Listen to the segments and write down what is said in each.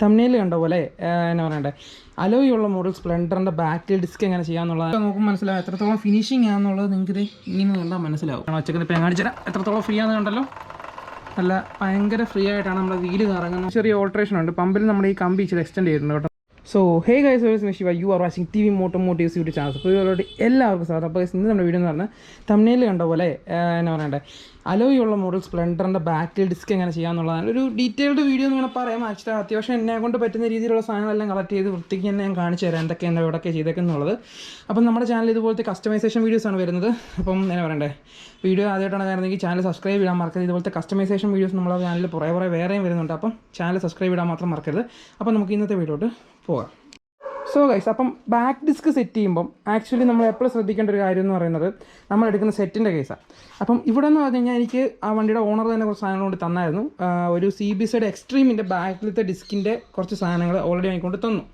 തമ്മിൽ കണ്ട പോലെ എന്നാ പറയണ്ടേ അലോയുള്ള മോഡൽ സ്പ്ലെൻഡറിൻ്റെ ബാക്കിൽ ഡിസ്ക് എങ്ങനെ ചെയ്യാമെന്നുള്ളത് നോക്കുമ്പോൾ മനസ്സിലാവും എത്രത്തോളം ഫിനിഷിംഗ് ആണെന്നുള്ളത് നിങ്ങൾക്ക് ഇങ്ങനെ കണ്ടാൽ മനസ്സിലാവും. ഒച്ചക്കിന് ഇപ്പോൾ കാണിച്ചു തരാം എത്രത്തോളം ഫ്രീ ആണെന്ന് കണ്ടല്ലോ. നല്ല ഭയങ്കര ഫ്രീ ആയിട്ടാണ് നമ്മുടെ വീല് കറങ്ങുന്നത്. ചെറിയ ഓൾട്രേഷൻ ഉണ്ട്. പമ്പിൽ നമ്മുടെ ഈ കമ്പി ഇച്ചിരി എക്സ്റ്റെൻഡ് ചെയ്തിട്ടുണ്ട് കേട്ടോ. So hey guys, welcome to you are watching T V Motomotives YouTube channel. അപ്പോൾ ഇവരോട് എല്ലാവർക്കും സാർ. അപ്പോൾ ഇന്ന് നമ്മുടെ വീഡിയോ എന്ന് പറഞ്ഞാൽ തമ്മിൽ കണ്ട പോലെ എന്നാ പറയണ്ടേ അലോയുള്ള മോഡൽ സ്പ്ലെൻഡറിൻ്റെ ബാക്കിൽ ഡിസ്ക് എങ്ങനെ ചെയ്യാമെന്നുള്ളതാണ്. ഒരു ഡീറ്റെയിൽഡ് വീഡിയോ എന്ന് വേണം പറയാം. ആക്ച്വലി അത്യാവശ്യം എന്നെ കൊണ്ട് പറ്റുന്ന രീതിയിലുള്ള സാധനങ്ങളെല്ലാം കളക്ട് ചെയ്ത് വൃത്തിക്ക് തന്നെ ഞാൻ കാണിച്ചു തരാം എന്തൊക്കെയാണ് എവിടെയൊക്കെ ചെയ്തേക്കെന്നുള്ളത്. അപ്പം നമ്മുടെ ചാനൽ ഇതുപോലത്തെ കസ്റ്റമൈസേഷൻ വീഡിയോസാണ് വരുന്നത്. അപ്പം എന്നാ പറയണ്ടേ വീഡിയോ ആദ്യമായിട്ടാണ് കാണുന്നതെങ്കിൽ ചാനൽ സബ്സ്ക്രൈബ് ചെയ്യാൻ മറക്കരുത്. ഇതുപോലത്തെ കസ്റ്റമൈസേഷൻ വീഡിയോസ് നമ്മുടെ ചാനലിൽ കുറേ വേറെയും വരുന്നുണ്ട്. അപ്പം ചാനൽ സബ്സ്ക്രൈബ് ചെയ്യാൻ മാത്രം മറക്കരുത്. അപ്പം നമുക്ക് ഇന്നത്തെ വീഡിയോട്ട് പോകാം. സോ ഗൈസ്, അപ്പം ബാക്ക് ഡിസ്ക് സെറ്റ് ചെയ്യുമ്പം ആക്ച്വലി നമ്മൾ എപ്പോഴും ശ്രദ്ധിക്കേണ്ട ഒരു കാര്യം എന്ന് പറയുന്നത് നമ്മൾ എടുക്കുന്ന സെറ്റിൻ്റെ കേസാണ്. അപ്പം ഇവിടെ എന്ന് പറഞ്ഞു കഴിഞ്ഞാൽ എനിക്ക് ആ വണ്ടിയുടെ ഓണർ തന്നെ കുറച്ച് സാധനങ്ങൾ കൊണ്ട് തന്നായിരുന്നു. ഒരു CBCD എക്സ്ട്രീമിൻ്റെ ബാക്കിലത്തെ ഡിസ്കിൻ്റെ കുറച്ച് സാധനങ്ങൾ ഓൾറെഡി വാങ്ങിക്കൊണ്ട് തന്നു.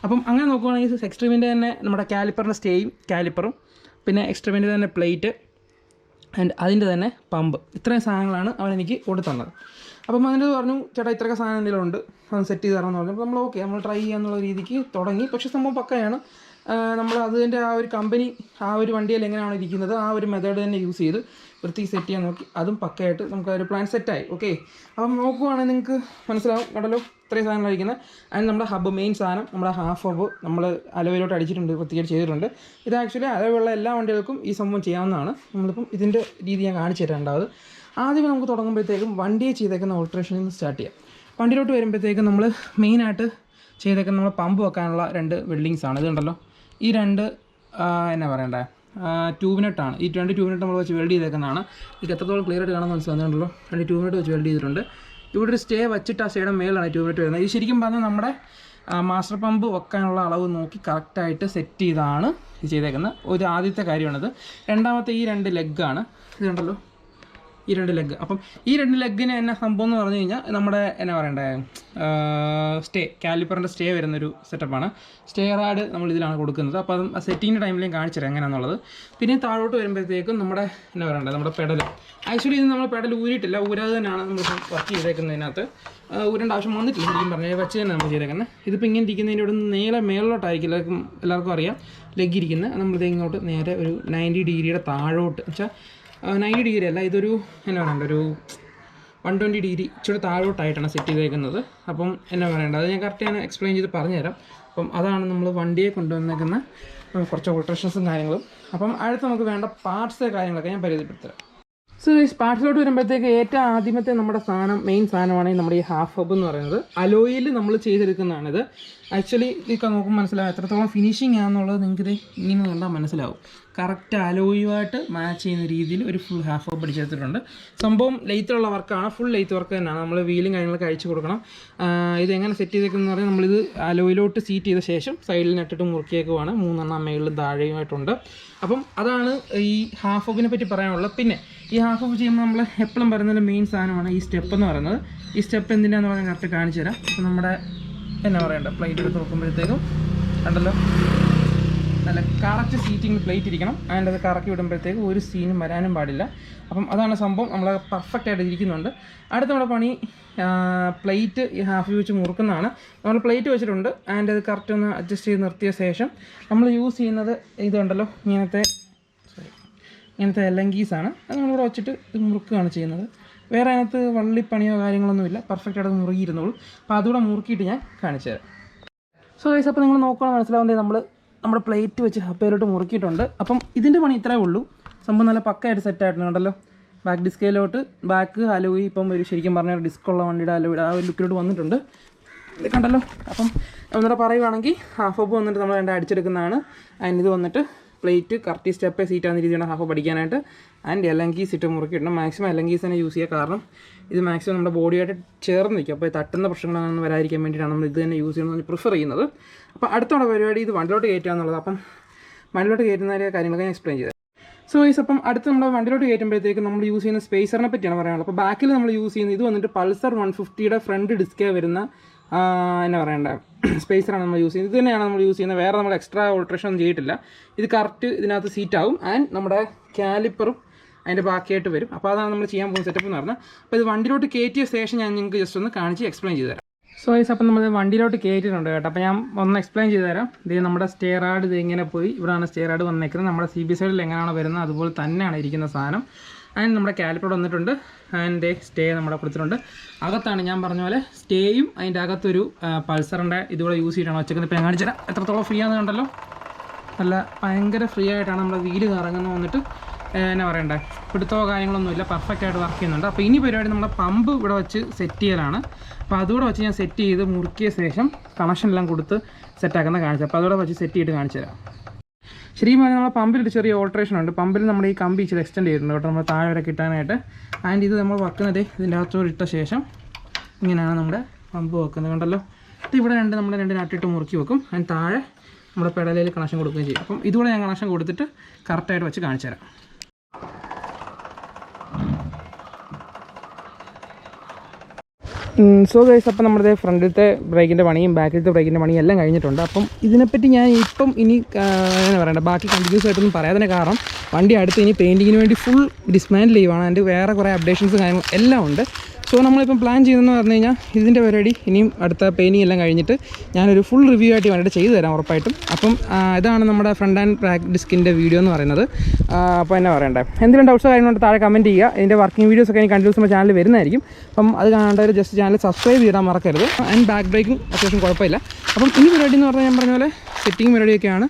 അപ്പം അങ്ങനെ നോക്കുകയാണെങ്കിൽ എക്സ്ട്രീമിൻ്റെ തന്നെ നമ്മുടെ കാലിപ്പറിൻ്റെ സ്റ്റേയും കാലിപ്പറും പിന്നെ എക്സ്ട്രീമിൻ്റെ തന്നെ പ്ലേറ്റ് ആൻഡ് അതിൻ്റെ തന്നെ പമ്പ്, ഇത്രയും സാധനങ്ങളാണ് അവൻ എനിക്ക് കൊണ്ട് തന്നത്. അപ്പം അതിൻ്റെ പറഞ്ഞു ചേട്ടാ ഇത്രയൊക്കെ സാധനം എന്തെങ്കിലും ഉണ്ട് അത് സെറ്റ് ചെയ്ത് തരാമെന്ന് പറഞ്ഞു. അപ്പോൾ നമ്മൾ ഓക്കെ നമ്മൾ ട്രൈ ചെയ്യാന്നുള്ള രീതിക്ക് തുടങ്ങി. പക്ഷേ സംഭവം പക്കയാണ്. നമ്മൾ അതിൻ്റെ ആ ഒരു കമ്പനി ആ ഒരു വണ്ടിയിൽ എങ്ങനെയാണ് ഇരിക്കുന്നത് ആ ഒരു മെത്തേഡ് തന്നെ യൂസ് ചെയ്ത് വൃത്തിക്ക് സെറ്റ് ചെയ്യാൻ നോക്കി. അതും പക്കയായിട്ട് നമുക്ക് ആ ഒരു പ്ലാൻ സെറ്റായി. ഓക്കെ, അപ്പം നോക്കുവാണെങ്കിൽ നിങ്ങൾക്ക് മനസ്സിലാവും കണ്ടല്ലോ ഇത്രയും സാധനങ്ങളായിരിക്കുന്നത്. അതിന് നമ്മുടെ ഹബ്ബ് മെയിൻ സാധനം നമ്മുടെ ഹാഫ് ഹബ്ബ് നമ്മൾ അലോയിലോട്ട് അടിച്ചിട്ടുണ്ട്, വൃത്തിയായിട്ട് ചെയ്തിട്ടുണ്ട്. ഇത് ആക്ച്വലി അലോയുള്ള എല്ലാ വണ്ടികൾക്കും ഈ സംഭവം ചെയ്യാവുന്നതാണ്. നമ്മളിപ്പം ഇതിൻ്റെ രീതി ഞാൻ കാണിച്ചു തരാനുണ്ടാവും. ആദ്യമേ നമുക്ക് തുടങ്ങുമ്പോഴത്തേക്കും വണ്ടിയെ ചെയ്തേക്കുന്ന ഓൾട്രേഷനിൽ നിന്ന് സ്റ്റാർട്ട് ചെയ്യാം. വണ്ടിയിലോട്ട് വരുമ്പോഴത്തേക്കും നമ്മൾ മെയിനായിട്ട് ചെയ്തേക്കുന്ന നമ്മൾ പമ്പ് വെക്കാനുള്ള 2 വെൽഡിങ്സാണ്. ഇതുണ്ടല്ലോ ഈ 2 എന്നാ പറയണ്ടേ ട്യൂബിനെട്ടാണ്. ഈ 2 ട്യൂബിനെട്ട് നമ്മൾ വെച്ച് വെൽഡ് ചെയ്തേക്കുന്നതാണ്. ഇത് എത്രത്തോളം ക്ലിയർ ആയിട്ട് കാണാൻ മനസ്സിലാകുന്നുണ്ടല്ലോ. 2 ട്യൂബിനെട്ട് വെച്ച് വെൽഡ് ചെയ്തിട്ടുണ്ട്. ഇവിടെ ഒരു സ്റ്റേ വെച്ചിട്ട് ആ സ്റ്റേയുടെ മേലാണ് ട്യൂബിനെട്ട് വരുന്നത്. ഇത് ശരിക്കും പറഞ്ഞാൽ നമ്മുടെ മാസ്റ്റർ പമ്പ് വെക്കാനുള്ള അളവ് നോക്കി കറക്റ്റായിട്ട് സെറ്റ് ചെയ്താണ് ഇത് ചെയ്തേക്കുന്നത്. ഒരു ആദ്യത്തെ കാര്യമാണിത്. രണ്ടാമത്തെ ഈ 2 ലെഗാണ്. ഇതുണ്ടല്ലോ ഈ 2 ലെഗ്. അപ്പം ഈ 2 ലെഗിന് എന്നാ സംഭവം എന്ന് പറഞ്ഞു കഴിഞ്ഞാൽ നമ്മുടെ എന്നാ പറയണ്ടേ സ്റ്റേ കാലിപ്പറിൻ്റെ സ്റ്റേ വരുന്നൊരു സെറ്റപ്പാണ്. സ്റ്റേ റാഡ് നമ്മൾ ഇതിലാണ് കൊടുക്കുന്നത്. അപ്പോൾ അത് സെറ്റിങ്ങിൻ്റെ ടൈമിൽ ഞാൻ കാണിച്ചു തരാം എങ്ങനെയാണെന്നുള്ളത്. പിന്നെ താഴോട്ട് വരുമ്പോഴത്തേക്കും നമ്മുടെ എന്നാ പറയണ്ടേ നമ്മുടെ പെഡൽ. ആക്ച്വലി ഇത് നമ്മൾ പെഡൽ ഊരിയിട്ടില്ല, ഊരാതെ തന്നെയാണ് നമ്മൾ വർക്ക് ചെയ്തേക്കുന്നതിനകത്ത്. ഊരേണ്ട ആവശ്യം വന്നിട്ടില്ല ശരിക്കും പറഞ്ഞാൽ, വെച്ച് തന്നെ നമ്മൾ ചെയ്തേക്കുന്നത്. ഇതിപ്പോൾ ഇങ്ങനെ ഇരിക്കുന്നതിൻ്റെ ഇവിടെ നേരെ മേളിലോട്ടായിരിക്കും എല്ലാവർക്കും അറിയാം ലെഗ് ഇരിക്കുന്നത്. നമ്മളിത് ഇങ്ങോട്ട് നേരെ ഒരു 90 ഡിഗ്രിയുടെ താഴോട്ട് വെച്ചാൽ 90 ഡിഗ്രി അല്ല, ഇതൊരു എന്നാ പറയണ്ട ഒരു 120 ഡിഗ്രി ഇച്ചിരി താഴോട്ടായിട്ടാണ് സെറ്റ് ചെയ്തേക്കുന്നത്. അപ്പം എന്നാ പറയണ്ട അത് ഞാൻ കറക്റ്റ് ഞാൻ എക്സ്പ്ലെയിൻ ചെയ്ത് പറഞ്ഞുതരാം. അപ്പം അതാണ് നമ്മൾ വണ്ടിയെ കൊണ്ടുവന്നേക്കുന്ന കുറച്ച് ഓൾട്രേഷൻസും കാര്യങ്ങളും. അപ്പം അടുത്ത് നമുക്ക് വേണ്ട പാർട്സ് കാര്യങ്ങളൊക്കെ ഞാൻ പരിചയപ്പെടുത്തരാം. സോ ഈ പാർട്സിലോട്ട് വരുമ്പോഴത്തേക്ക് ഏറ്റവും ആദ്യമത്തെ നമ്മുടെ സാധനം മെയിൻ സാധനമാണ് നമ്മുടെ ഈ ഹാഫ് ഹബ് എന്ന് പറയുന്നത്. അലോയിൽ നമ്മൾ ചെയ്തെടുക്കുന്നതാണിത്. ആക്ച്വലി ഇതൊക്കെ നോക്കുമ്പോൾ മനസ്സിലാവും എത്രത്തോളം ഫിനിഷിംഗ് ആണെന്നുള്ളത് നിങ്ങൾക്ക് ഇങ്ങനെ കണ്ടാൽ മനസ്സിലാവും. കറക്റ്റ് അലോയുമായിട്ട് മാച്ച് ചെയ്യുന്ന രീതിയിൽ ഒരു ഫുൾ ഹാഫ് ഹബ് അടിച്ചെടുത്തിട്ടുണ്ട്. സംഭവം ലെയ്ത്തുള്ള വർക്കാണ്, ഫുൾ ലെയ്ത്ത് വർക്ക് തന്നെയാണ്. നമ്മൾ വീലും കാര്യങ്ങളൊക്കെ അഴിച്ചു കൊടുക്കണം. ഇതെങ്ങനെ സെറ്റ് ചെയ്തേക്കുന്നതെന്ന് പറഞ്ഞാൽ നമ്മളിത് അലോയിലോട്ട് സീറ്റ് ചെയ്ത ശേഷം സൈഡിൽ നട്ടിട്ട് മുറുക്കിയേക്കുവാണ്. 3 എണ്ണം മേളിലും താഴെയുമായിട്ടുണ്ട്. അപ്പം അതാണ് ഈ ഹാഫ് ഹബിനെ പറ്റി പറയാനുള്ളത്. പിന്നെ ഈ ഹാഫ് ഹബ് ചെയ്യുമ്പോൾ നമ്മൾ എപ്പോഴും പറയുന്നതിൻ്റെ മെയിൻ സാധനമാണ് ഈ സ്റ്റെപ്പ് എന്ന് പറയുന്നത്. ഈ സ്റ്റെപ്പ് എന്തിനാന്ന് പറഞ്ഞാൽ കറക്റ്റ് കാണിച്ചു തരാം. അപ്പോൾ നമ്മുടെ എന്നാ പറയണ്ട പ്ലേറ്റ് എടുത്ത് നോക്കുമ്പോഴത്തേക്കും കണ്ടല്ലോ നല്ല കറക്റ്റ് സീറ്റിംഗ് പ്ലേറ്റ് ഇരിക്കണം. അതിൻ്റെ അത് കറക്കി വിടുമ്പോഴത്തേക്കും ഒരു സീനും വരാനും പാടില്ല. അപ്പം അതാണ് സംഭവം. നമ്മൾ പെർഫെക്റ്റ് ആയിട്ട് ഇരിക്കുന്നുണ്ട്. അടുത്ത നമ്മുടെ പണി പ്ലേറ്റ് ഈ ഹാഫ് വെച്ച് മുറുക്കുന്നതാണ്. നമ്മൾ പ്ലേറ്റ് വെച്ചിട്ടുണ്ട്. അതിൻ്റെ അത് കറക്റ്റ് ഒന്ന് അഡ്ജസ്റ്റ് ചെയ്ത് നിർത്തിയ ശേഷം നമ്മൾ യൂസ് ചെയ്യുന്നത് ഇതുണ്ടല്ലോ ഇങ്ങനത്തെ എലങ്കീസാണ്. അത് നമ്മളിവിടെ വെച്ചിട്ട് മുറുക്കുകയാണ് ചെയ്യുന്നത്. വേറെ അതിനകത്ത് വള്ളിപ്പണിയോ കാര്യങ്ങളൊന്നുമില്ല, പെർഫെക്റ്റായിട്ട് അത് മുറുകിയിരുന്നുള്ളൂ. അപ്പോൾ അതുകൂടെ മുറുക്കിയിട്ട് ഞാൻ കാണിച്ചു തരാം. സോ ഗൈസ്, അപ്പോൾ നിങ്ങൾ നോക്കണം മനസ്സിലാവുന്നത് നമ്മുടെ പ്ലേറ്റ് വെച്ച് ഹപ്പയിലോട്ട് മുറുക്കിയിട്ടുണ്ട്. അപ്പം ഇതിൻ്റെ പണി ഇത്രയേ ഉള്ളൂ. സംഭവം നല്ല പക്കയായിട്ട് സെറ്റായിട്ടുണ്ട് കണ്ടല്ലോ. ബാക്ക് ഡിസ്കയിലോട്ട് ബാക്ക് അലോയി ഇപ്പം ഒരു ശരിക്കും പറഞ്ഞ ഒരു ഡിസ്കുള്ള വണ്ടിയുടെ അലോയുടെ ആ ഒരു ലുക്കിലോട്ട് വന്നിട്ടുണ്ട്. ഇത് കണ്ടല്ലോ. അപ്പം ഒന്നുകൂടെ പറയുവാണെങ്കിൽ ഹാഫ് ഹബ് വന്നിട്ട് നമ്മൾ അടിച്ചെടുക്കുന്നതാണ്. അതിന് ഇത് വന്നിട്ട് പ്ലേറ്റ് കറക്റ്റ് സ്റ്റെപ്പ് സീറ്റാകുന്ന രീതിയാണ് ഹാഫ് പഠിക്കാനായിട്ട്. ആൻഡ് എലങ്കീസ് ഇട്ട് മുറുക്കിയിടണം. മാക്സിമം എലങ്കീസ് തന്നെ യൂസ് ചെയ്യുക. കാരണം ഇത് മാക്സിമം നമ്മുടെ ബോഡിയായിട്ട് ചേർന്ന് നിൽക്കും. അപ്പോൾ തട്ടുന്ന പ്രശ്നങ്ങളൊന്നും വരാതിരിക്കാൻ വേണ്ടിയിട്ടാണ് നമ്മൾ ഇത് തന്നെ യൂസ് ചെയ്യണമെന്ന് പ്രിഫർ ചെയ്യുന്നത്. അപ്പോൾ അടുത്തുള്ള പരിപാടി ഇത് വണ്ടിയിലോട്ട് കയറ്റുക എന്നുള്ളത്. അപ്പം വണ്ടിയിലോട്ട് കയറ്റുന്ന കാര്യങ്ങളൊക്കെ ഞാൻ എക്സ്പ്ലെയിൻ ചെയ്തത്. സോ ഗൈസ്, അപ്പം അടുത്ത് നമ്മുടെ വണ്ടിയിലോട്ട് കയറ്റുമ്പോഴത്തേക്കും നമ്മൾ യൂസ് ചെയ്യുന്ന സ്പേസറിനെ പറ്റിയാണ് പറയാനുള്ളത്. അപ്പോൾ ബാക്കിൽ നമ്മൾ യൂസ് ചെയ്യുന്നത് ഇത് വന്നിട്ട് പൾസർ 150യുടെ ഫ്രണ്ട് ഡിസ്കേ വരുന്ന എന്നാ പറയണ്ട സ്പേസറാണ് നമ്മൾ യൂസ് ചെയ്യുന്നത്. ഇത് തന്നെയാണ് നമ്മൾ യൂസ് ചെയ്യുന്നത്. വേറെ നമ്മൾ എക്സ്ട്രാ ഓൾട്രേഷൻ ഒന്നും ചെയ്തിട്ടില്ല. ഇത് കറക്റ്റ് ഇതിനകത്ത് സീറ്റാവും. ആൻഡ് നമ്മുടെ കാലിപ്പറും അതിൻ്റെ ബാക്കിയായിട്ട് വരും. അപ്പോൾ അതാണ് നമ്മൾ ചെയ്യാൻ പോകുന്ന സെറ്റപ്പ് എന്ന് പറഞ്ഞാൽ. അപ്പോൾ ഇത് വണ്ടിയിലോട്ട് കയറ്റിയ ശേഷം ഞാൻ നിങ്ങൾക്ക് ജസ്റ്റ് ഒന്ന് കാണിച്ച് എക്സ്പ്ലെയിൻ ചെയ്തു തരാം. സോ ഗൈസ് അപ്പം നമ്മൾ വണ്ടിയിലോട്ട് കയറ്റിയിട്ടുണ്ട് കേട്ടോ. അപ്പോൾ ഞാൻ ഒന്ന് എക്സ്പ്ലെയിൻ ചെയ്ത് തരാം. ഇത് നമ്മുടെ സ്റ്റെയർ ആഡ് ഇത് ഇങ്ങനെ പോയി ഇവിടെയാണ് സ്റ്റെയർ ആഡ് വന്നേക്കുന്നത്. നമ്മുടെ CB സൈഡിൽ എങ്ങനെയാണോ വരുന്നത് അതുപോലെ തന്നെയാണ് ഇരിക്കുന്ന സാധനം. ആൻഡ് നമ്മുടെ കാലിപ്പർ വന്നിട്ടുണ്ട്. ആൻഡ് സ്റ്റേ നമ്മുടെ കൊടുത്തിട്ടുണ്ട്. അകത്താണ് ഞാൻ പറഞ്ഞ പോലെ സ്റ്റേയും അതിൻ്റെ അകത്തൊരു പൾസറിൻ്റെ ഇതുകൂടെ യൂസ് ചെയ്തിട്ടാണ് വെച്ചേക്കുന്നത്. ഇപ്പോൾ ഞാൻ കാണിച്ചു തരാം എത്രത്തോളം ഫ്രീ ആണെന്ന് കണ്ടല്ലോ. നല്ല ഭയങ്കര ഫ്രീ ആയിട്ടാണ് നമ്മുടെ വീല് കറങ്ങുന്നത്. വന്നിട്ട് എന്നാ പറയണ്ടേ, പിടുത്തമോ കാര്യങ്ങളൊന്നുമില്ല, പെർഫെക്റ്റ് ആയിട്ട് വർക്ക് ചെയ്യുന്നുണ്ട്. അപ്പോൾ ഇനി പരിപാടി നമ്മുടെ പമ്പ് ഇവിടെ വെച്ച് സെറ്റ് ചെയ്യലാണ്. അപ്പോൾ അതുകൂടെ വെച്ച് ഞാൻ സെറ്റ് ചെയ്ത് മുറുക്കിയ ശേഷം കണക്ഷനെല്ലാം കൊടുത്ത് സെറ്റാക്കുന്ന കാണിച്ചു. അപ്പോൾ അതുകൂടെ വെച്ച് സെറ്റ് ചെയ്തിട്ട് കാണിച്ചു തരാം. ശരിക്കും പറഞ്ഞാൽ നമ്മുടെ പമ്പിൽ ഒരു ചെറിയ ഓൾട്രേഷൻ ഉണ്ട്. പമ്പിൽ നമ്മൾ ഈ കമ്പി ഇച്ചിരി എക്സ്റ്റെൻഡ് ചെയ്തിട്ടുണ്ട് കേട്ടോ, നമ്മൾ താഴെ വരെ കിട്ടാനായിട്ട്. ആൻഡ് ഇത് നമ്മൾ വെക്കുന്നത് ഇതിൻ്റെ അകത്തോട് ഇട്ട ശേഷം ഇങ്ങനെയാണ് നമ്മുടെ പമ്പ് വെക്കുന്നത് കണ്ടല്ലോ. ഇത് ഇവിടെ നമ്മൾ രണ്ട് നട്ടിട്ട് മുറുക്കി വെക്കും. ആൻഡ് താഴെ നമ്മുടെ പെഡലിൽ കണക്ഷൻ കൊടുക്കുകയും ചെയ്യും. അപ്പം ഇതുകൂടെ ഞാൻ കണക്ഷൻ കൊടുത്തിട്ട് കറക്റ്റായിട്ട് വെച്ച് കാണിച്ചു തരാം. സോ ഗൈസ്, അപ്പം നമ്മുടെ ഫ്രണ്ടിലത്തെ ബ്രേക്കിൻ്റെ പണിയും ബാക്കിലത്തെ ബ്രേക്കിൻ്റെ പണിയും എല്ലാം കഴിഞ്ഞിട്ടുണ്ട്. അപ്പം ഇതിനെപ്പറ്റി ഞാൻ ഇപ്പം ഇനി എന്താ പറയണ്ട, ബാക്കി കണ്ടിന്യൂസ് ആയിട്ടൊന്നും പറയാതിന് കാരണം വണ്ടി അടുത്ത് ഇനി പെയിൻറ്റിങ്ങിന് വേണ്ടി ഫുൾ ഡിസ്മാൻഡിൽ ചെയ്യുവാണ്. അതിൻ്റെ വേറെ കുറേ അപ്ഡേഷൻസ് കാര്യങ്ങൾ എല്ലാം ഉണ്ട്. സോ നമ്മളിപ്പം പ്ലാൻ ചെയ്തതെന്ന് പറഞ്ഞു കഴിഞ്ഞാൽ ഇതിൻ്റെ പരിപാടി ഇനിയും അടുത്ത പെയിൻറ്റിങ് എല്ലാം കഴിഞ്ഞിട്ട് ഞാനൊരു ഫുൾ റിവ്യൂ ആയിട്ട് വേണ്ടിയിട്ട് ചെയ്തു തരാം ഉറപ്പായിട്ടും. അപ്പം ഇതാണ് നമ്മുടെ ഫ്രണ്ട് ആൻഡ് ബാക്ക് ഡിസ്കിൻ്റെ വീഡിയോ എന്ന് പറയുന്നത്. അപ്പോൾ എന്നാ പറയണ്ടേ, എന്തെങ്കിലും ഡൗട്ട്സോ കാര്യങ്ങളുണ്ട് താഴെ കമൻറ്റ് ചെയ്യുക. ഇതിൻ്റെ വർക്കിംഗ് വീഡിയോസൊക്കെ എനിക്ക് കണ്ടിന്യൂസ് നമ്മുടെ ചാനൽ വരുന്നതായിരിക്കും. അപ്പം അത് കാണേണ്ടവർ ജസ്റ്റ് ചാനൽ സബ്സ്ക്രൈബ് ചെയ്താൽ മറക്കരുത്. ആൻഡ് ബാക്ക് ബ്രേക്കും അത്യാവശ്യം കുഴപ്പമില്ല. അപ്പം ഈ പരിപാടി എന്ന് പറഞ്ഞാൽ ഞാൻ പറഞ്ഞ പോലെ സെറ്റിംഗ് പരിപാടിയൊക്കെയാണ്.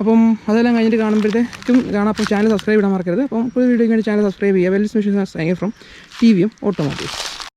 അപ്പം അതെല്ലാം കഴിഞ്ഞിട്ട് കാണുമ്പോഴത്തേക്കും കാണാം. അപ്പം ചാനൽ സബ്സ്ക്രൈബ് ചെയ്യാൻ മറക്കരുത്. അപ്പം ഒരു വീഡിയോയ്ക്ക് വേണ്ടി ചാനൽ സബ്സ്ക്രൈബ് ചെയ്യുക. Wells mission from TVM automotive.